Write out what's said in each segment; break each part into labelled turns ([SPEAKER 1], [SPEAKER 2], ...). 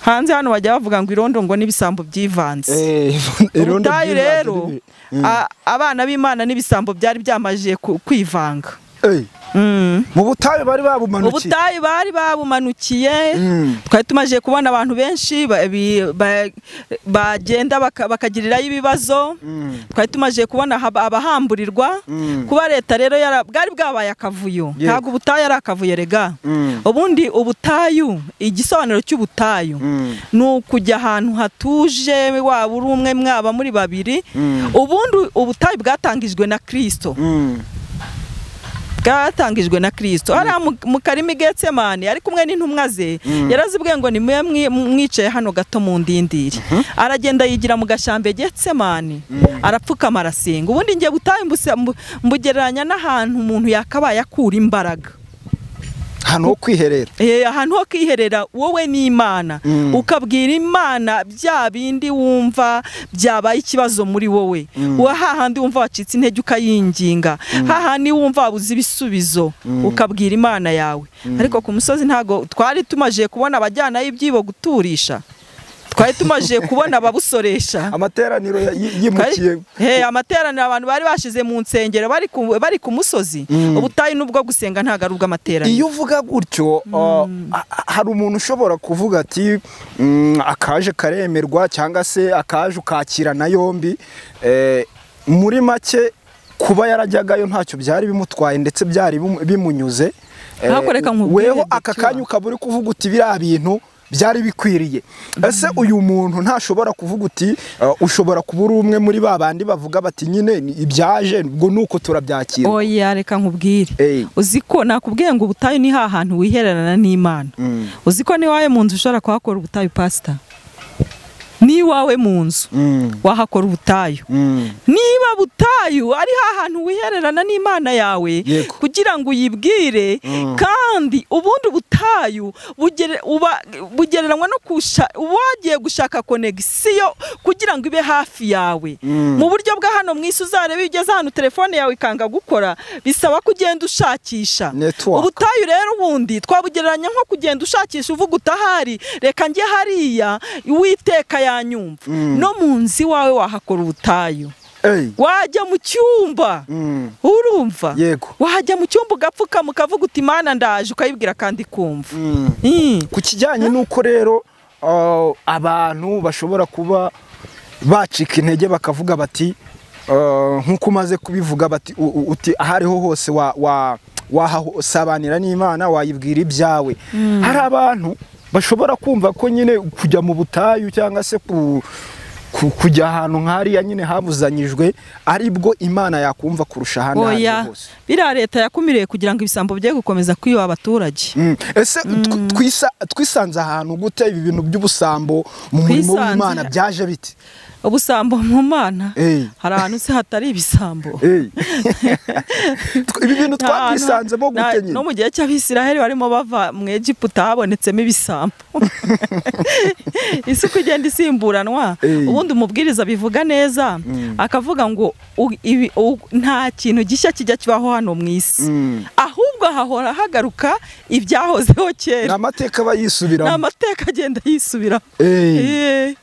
[SPEAKER 1] hanze hano bajya bavuga ngo irondo ngo n'ibisambo byivanze. Ubutayu rero abana b'Imana n'ibisambo byari byamaje kwivanga.
[SPEAKER 2] Mu butayu bari babumanukiye.
[SPEAKER 1] Ubutayu bari babumanukiye. Twari tumaje kubona abantu benshi bagenda bakagirirayo ibibazo. Twari tumaje kubona abahamburirwa. Kuba leta rero bwari bwabaye akavuyo. Ntabwo ubutayu ari akavuyo rega. Ubundi ubutayu, igisobanuro cy'ubutayu ni ukujya ahantu hatuje, waba uri umwe mwaba muri babiri. Ubundi ubutayu bwatangijwe na Kristo. Bwatangijwe na Kristo. Ara mu karimi Getsemani ari kumwe n'intumwa ze, yarazibwiye ngo ni mwicaye hano gato mu ndindiri. Aragenda yigira mu gashambe Getsemani, arapfukama arasenga. Ubundi ngiye butayu mbugereranya n'ahantu umuntu yakabaye akura imbaraga.
[SPEAKER 2] Ahantu ho kwiherera.
[SPEAKER 1] Ahantu ho kwiherera wowe n'Imana. Ukabwira Imana bya bindi wumva byabaye ikibazo muri wowe. Hahandi wumva wacitse intege ukayinginga. Hahandi wumva wabuze ibisubizo ukabwira Imana yawe. Ariko ku musozi ntago twari tumaje kubona abajyana y'ibyibo guturisha. Twari tumaje kubona ababusoresha.
[SPEAKER 2] Amateraniro yimukiye.
[SPEAKER 1] Amateraniro abantu bari bashize mu nsengero bari ku musozi. Ubutayu nubwo gusenga ntago ari ubw'amateraniro.
[SPEAKER 2] Iyo uvuga gutyo hari umuntu ushobora kuvuga ati akaje karemerwa cyangwa se akaje ukakirana yombi. Muri make kuba yarajyagayo ntacyo byari bimutwaye ndetse byari bimunyuze. Weho aka kanya ukaba uri kuvuga uti biriya bintu byari bikwiriye. Ese uyu muntu ntashobora kuvuga uti ushobora kuba uri umwe muri babandi bavuga bati nyine ibyaje ngo nuko turabyakira.
[SPEAKER 1] Oya reka nkubwire. Uziko nakubwiye ngo ubutayu ni hahantu wihererana n'Imana. Uziko ni wawe mu nzu ushobora kuhakora ubutayu pastor. Ni wawe mu nzu wahakora ubutayu. Niba butayu ari hahantu wihererana n'Imana yawe kugira ngo uyibwire, kandi ubundi butayu bugereranywa no wagiye gushaka connection kugira ngo ibe hafi yawe. Mu buryo bwa hano mwisi uzarebe ugeze hano telefone yawe ikanga gukora, bisaba kugenda ushakisha. Ubutayu rero ubundi twabugereranya nko kugenda ushakisha uvuga utahari reka njye hariya Uwiteka yanyumva. No munsi wawe wahakora ubutayu. Wajya mu cyumba urumva, wajya mu cyumba ugapfuka mukavuga uti Imana ndaje, ukayibwira kandi kumva.
[SPEAKER 2] Ku kijyanye nuko rero abantu bashobora kuba bacika intege bakavuga bati nkuko umaze kubivuga bati uti ahariho hose wahasabanira n'Imana wayibwira ibyawe. Hari abantu bashobora kumva ko nyine kujya mu butayu cyangwa se kujya ahantu nk'ariya nyine habuzanyijwe aribwo Imana yakumva kurusha ahandi hose.
[SPEAKER 1] Biriya leta yakumiriye kugira ngo ibisambo bye gukomeza kwiba abaturage.
[SPEAKER 2] Ese twisanze ahantu gute ibi bintu by'ubusambo mu murimo w'Imana byaje biti?
[SPEAKER 1] Ubusambo mu Mana hari ahantu se hatari ibisambo.
[SPEAKER 2] Ibi bintu twakwisanzemo gute nyine?
[SPEAKER 1] No mu gihe cy'Abisiraheli barimo bava mu Egiputa habonetsemo ibisambo. Isuku igenda isimburanwa. Ubundi umubwiriza bivuga neza akavuga ngo nta kintu gishya kijya kibaho hano mu isi, ahubwo hahora hagaruka ibyahozeho kera.
[SPEAKER 2] N'amateka bayisubiramo.
[SPEAKER 1] N'amateka agenda yisubira.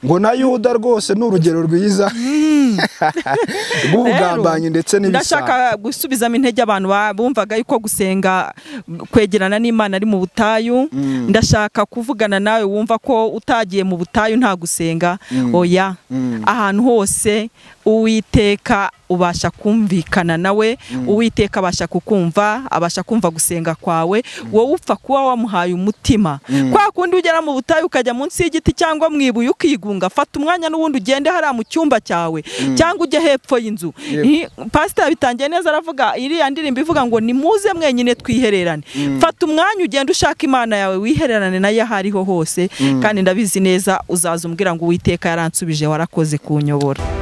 [SPEAKER 2] Ngo na Yuda rwose n'urugero rwiza rw'ubugambanyi ndetse n'ibisabo.
[SPEAKER 1] Ndashaka gusubizamo intege abantu bumvaga yuko gusenga kwegerana n'Imana ari mu butayu. Ndashaka kuvugana nawe wumva ko utagiye mu butayu nta gusenga. Oya, ahantu hose Uwiteka ubasha kumvikana nawe. Uwiteka abasha kukumva, abasha kumva gusenga kwawe. Wowe upfa kuba wamuhaye umutima. Kwa kundi ugera mu butayu ukajya munsi y'igiti cyangwa mwibuye ukigunga, fata umwanya n'ubundi ugende hariya mu cyumba cyawe cyangwa ujye hepfo y'inzu. Pastor bitangiye neza aravuga iriya ndirimbo ivuga ngo nimuze mwenyine twihererane. Fata umwanya ugende ushaka Imana yawe wihererane nayo hariho hose, kandi ndabizi neza uzaza umbwira ngo Uwiteka yaransubije warakoze kunyobora.